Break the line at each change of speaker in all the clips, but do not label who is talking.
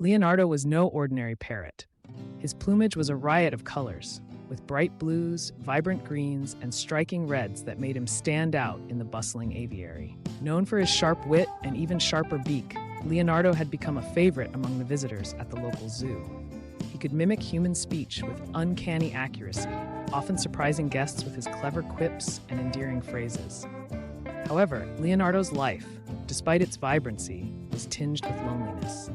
Leonardo was no ordinary parrot. His plumage was a riot of colors, with bright blues, vibrant greens, and striking reds that made him stand out in the bustling aviary. Known for his sharp wit and even sharper beak, Leonardo had become a favorite among the visitors at the local zoo. He could mimic human speech with uncanny accuracy, often surprising guests with his clever quips and endearing phrases. However, Leonardo's life, despite its vibrancy, was tinged with loneliness.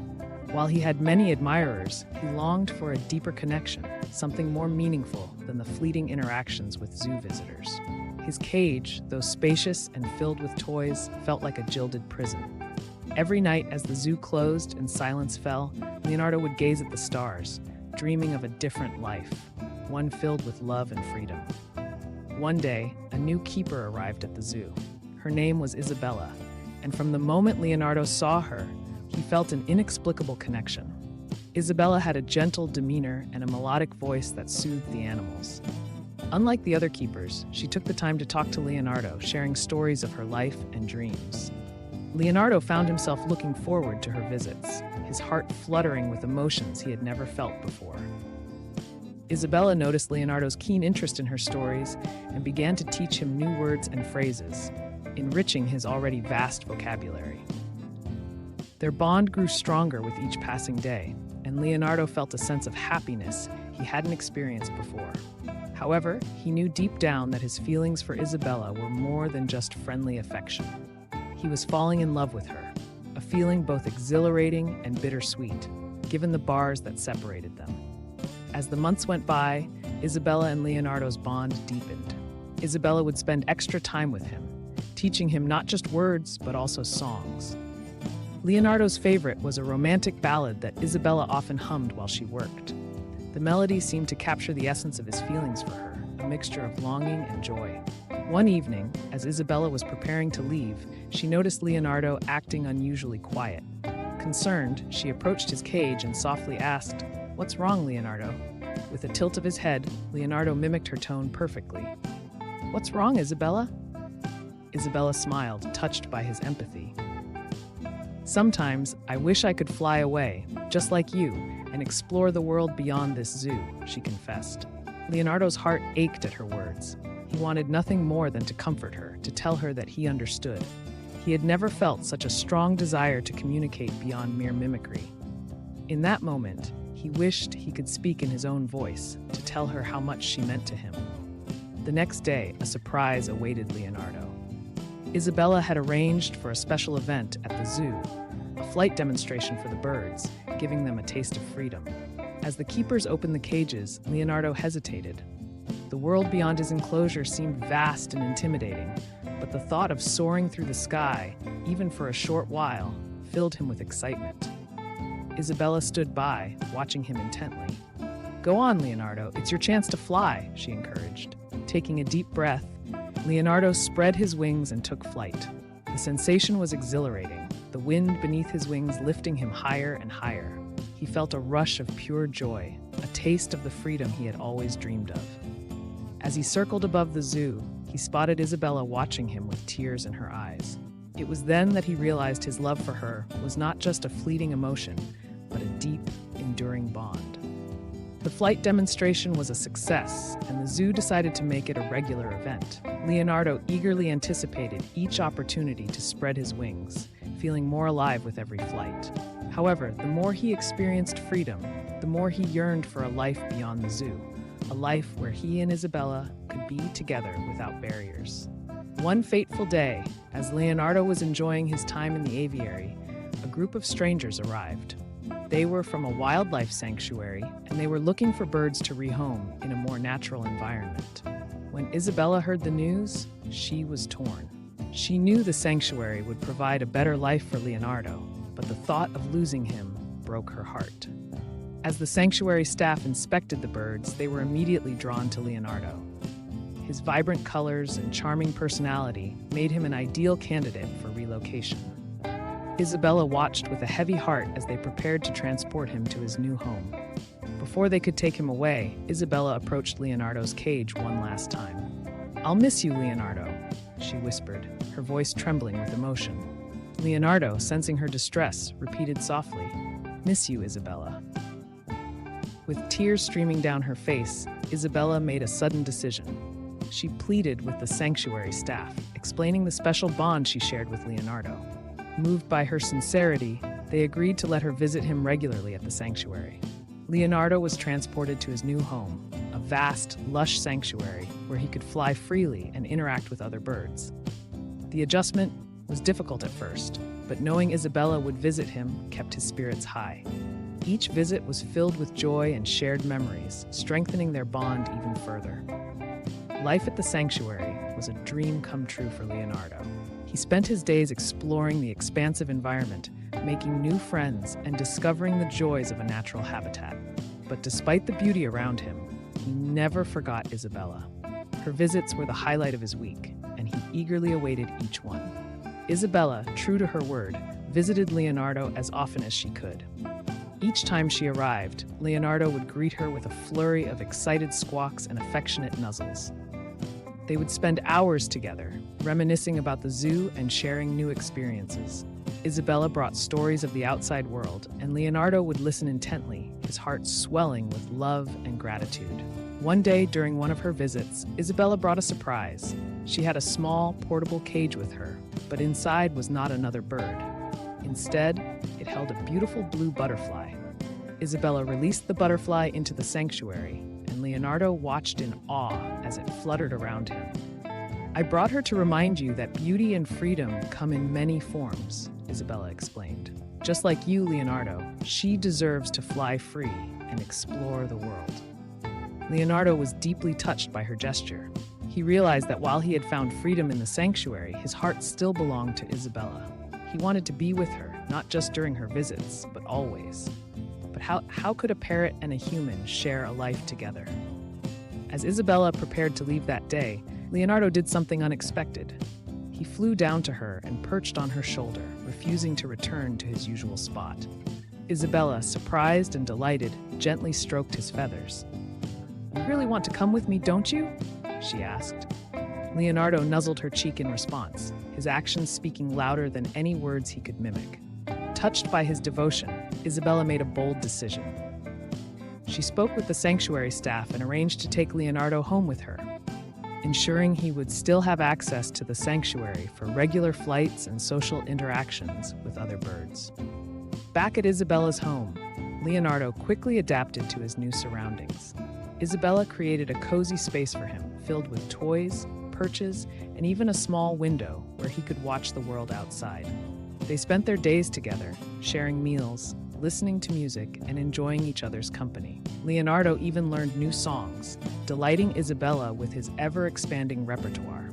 While he had many admirers, he longed for a deeper connection, something more meaningful than the fleeting interactions with zoo visitors. His cage, though spacious and filled with toys, felt like a gilded prison. Every night as the zoo closed and silence fell, Leonardo would gaze at the stars, dreaming of a different life, one filled with love and freedom. One day, a new keeper arrived at the zoo. Her name was Isabella, and from the moment Leonardo saw her, he felt an inexplicable connection. Isabella had a gentle demeanor and a melodic voice that soothed the animals. Unlike the other keepers, she took the time to talk to Leonardo, sharing stories of her life and dreams. Leonardo found himself looking forward to her visits, his heart fluttering with emotions he had never felt before. Isabella noticed Leonardo's keen interest in her stories and began to teach him new words and phrases, enriching his already vast vocabulary. Their bond grew stronger with each passing day, and Leonardo felt a sense of happiness he hadn't experienced before. However, he knew deep down that his feelings for Isabella were more than just friendly affection. He was falling in love with her, a feeling both exhilarating and bittersweet, given the bars that separated them. As the months went by, Isabella and Leonardo's bond deepened. Isabella would spend extra time with him, teaching him not just words, but also songs. Leonardo's favorite was a romantic ballad that Isabella often hummed while she worked. The melody seemed to capture the essence of his feelings for her, a mixture of longing and joy. One evening, as Isabella was preparing to leave, she noticed Leonardo acting unusually quiet. Concerned, she approached his cage and softly asked, "What's wrong, Leonardo?" With a tilt of his head, Leonardo mimicked her tone perfectly. "What's wrong, Isabella?" Isabella smiled, touched by his empathy. "Sometimes I wish I could fly away, just like you, and explore the world beyond this zoo," she confessed. Leonardo's heart ached at her words. He wanted nothing more than to comfort her, to tell her that he understood. He had never felt such a strong desire to communicate beyond mere mimicry. In that moment, he wished he could speak in his own voice, to tell her how much she meant to him. The next day, a surprise awaited Leonardo. Isabella had arranged for a special event at the zoo, a flight demonstration for the birds, giving them a taste of freedom. As the keepers opened the cages, Leonardo hesitated. The world beyond his enclosure seemed vast and intimidating, but the thought of soaring through the sky, even for a short while, filled him with excitement. Isabella stood by, watching him intently. "Go on, Leonardo, it's your chance to fly," she encouraged. Taking a deep breath, Leonardo spread his wings and took flight. The sensation was exhilarating, the wind beneath his wings lifting him higher and higher. He felt a rush of pure joy, a taste of the freedom he had always dreamed of. As he circled above the zoo, he spotted Isabella watching him with tears in her eyes. It was then that he realized his love for her was not just a fleeting emotion, but a deep, enduring bond. The flight demonstration was a success, and the zoo decided to make it a regular event. Leonardo eagerly anticipated each opportunity to spread his wings, feeling more alive with every flight. However, the more he experienced freedom, the more he yearned for a life beyond the zoo, a life where he and Isabella could be together without barriers. One fateful day, as Leonardo was enjoying his time in the aviary, a group of strangers arrived. They were from a wildlife sanctuary, and they were looking for birds to rehome in a more natural environment. When Isabella heard the news, she was torn. She knew the sanctuary would provide a better life for Leonardo, but the thought of losing him broke her heart. As the sanctuary staff inspected the birds, they were immediately drawn to Leonardo. His vibrant colors and charming personality made him an ideal candidate for relocation. Isabella watched with a heavy heart as they prepared to transport him to his new home. Before they could take him away, Isabella approached Leonardo's cage one last time. "I'll miss you, Leonardo," she whispered, her voice trembling with emotion. Leonardo, sensing her distress, repeated softly, Miss you, Isabella." With tears streaming down her face, Isabella made a sudden decision. She pleaded with the sanctuary staff, explaining the special bond she shared with Leonardo. Moved by her sincerity, they agreed to let her visit him regularly at the sanctuary. Leonardo was transported to his new home, a vast, lush sanctuary where he could fly freely and interact with other birds. The adjustment was difficult at first, but knowing Isabella would visit him kept his spirits high. Each visit was filled with joy and shared memories, strengthening their bond even further. Life at the sanctuary was a dream come true for Leonardo. He spent his days exploring the expansive environment, making new friends, and discovering the joys of a natural habitat. But despite the beauty around him, he never forgot Isabella. Her visits were the highlight of his week, and he eagerly awaited each one. Isabella, true to her word, visited Leonardo as often as she could. Each time she arrived, Leonardo would greet her with a flurry of excited squawks and affectionate nuzzles. They would spend hours together, reminiscing about the zoo and sharing new experiences. Isabella brought stories of the outside world, and Leonardo would listen intently, his heart swelling with love and gratitude. One day, during one of her visits, Isabella brought a surprise. She had a small, portable cage with her, but inside was not another bird. Instead, it held a beautiful blue butterfly. Isabella released the butterfly into the sanctuary, and Leonardo watched in awe as it fluttered around him. "I brought her to remind you that beauty and freedom come in many forms," Isabella explained. "Just like you, Leonardo, she deserves to fly free and explore the world." Leonardo was deeply touched by her gesture. He realized that while he had found freedom in the sanctuary, his heart still belonged to Isabella. He wanted to be with her, not just during her visits, but always. But how could a parrot and a human share a life together? As Isabella prepared to leave that day, Leonardo did something unexpected. He flew down to her and perched on her shoulder, refusing to return to his usual spot. Isabella, surprised and delighted, gently stroked his feathers. "You really want to come with me, don't you?" she asked. Leonardo nuzzled her cheek in response, his actions speaking louder than any words he could mimic. Touched by his devotion, Isabella made a bold decision. She spoke with the sanctuary staff and arranged to take Leonardo home with her, ensuring he would still have access to the sanctuary for regular flights and social interactions with other birds. Back at Isabella's home, Leonardo quickly adapted to his new surroundings. Isabella created a cozy space for him, filled with toys, perches, and even a small window where he could watch the world outside. They spent their days together, sharing meals, listening to music, and enjoying each other's company. Leonardo even learned new songs, delighting Isabella with his ever-expanding repertoire.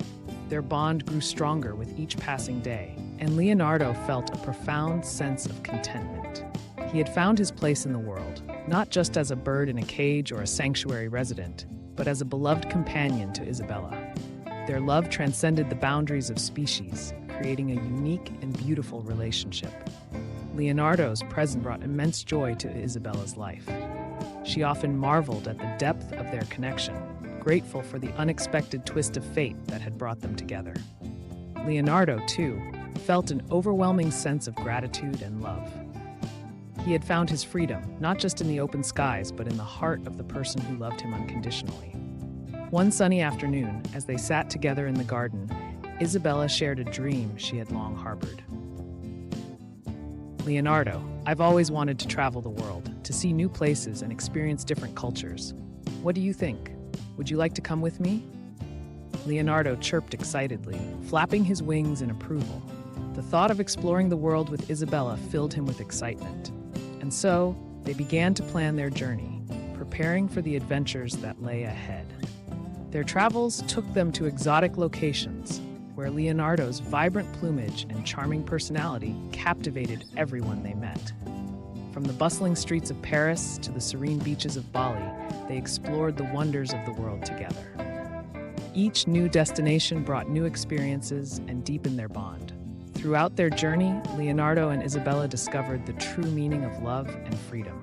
Their bond grew stronger with each passing day, and Leonardo felt a profound sense of contentment. He had found his place in the world, not just as a bird in a cage or a sanctuary resident, but as a beloved companion to Isabella. Their love transcended the boundaries of species, creating a unique and beautiful relationship. Leonardo's presence brought immense joy to Isabella's life. She often marveled at the depth of their connection, grateful for the unexpected twist of fate that had brought them together. Leonardo, too, felt an overwhelming sense of gratitude and love. He had found his freedom, not just in the open skies, but in the heart of the person who loved him unconditionally. One sunny afternoon, as they sat together in the garden, Isabella shared a dream she had long harbored. "Leonardo, I've always wanted to travel the world, to see new places and experience different cultures. What do you think? Would you like to come with me?" Leonardo chirped excitedly, flapping his wings in approval. The thought of exploring the world with Isabella filled him with excitement. And so, they began to plan their journey, preparing for the adventures that lay ahead. Their travels took them to exotic locations, where Leonardo's vibrant plumage and charming personality captivated everyone they met. From the bustling streets of Paris to the serene beaches of Bali, they explored the wonders of the world together. Each new destination brought new experiences and deepened their bond. Throughout their journey, Leonardo and Isabella discovered the true meaning of love and freedom.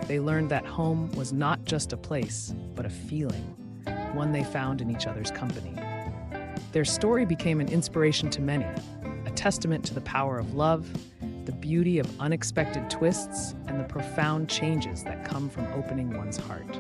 They learned that home was not just a place, but a feeling, one they found in each other's company. Their story became an inspiration to many, a testament to the power of love, the the beauty of unexpected twists and the profound changes that come from opening one's heart.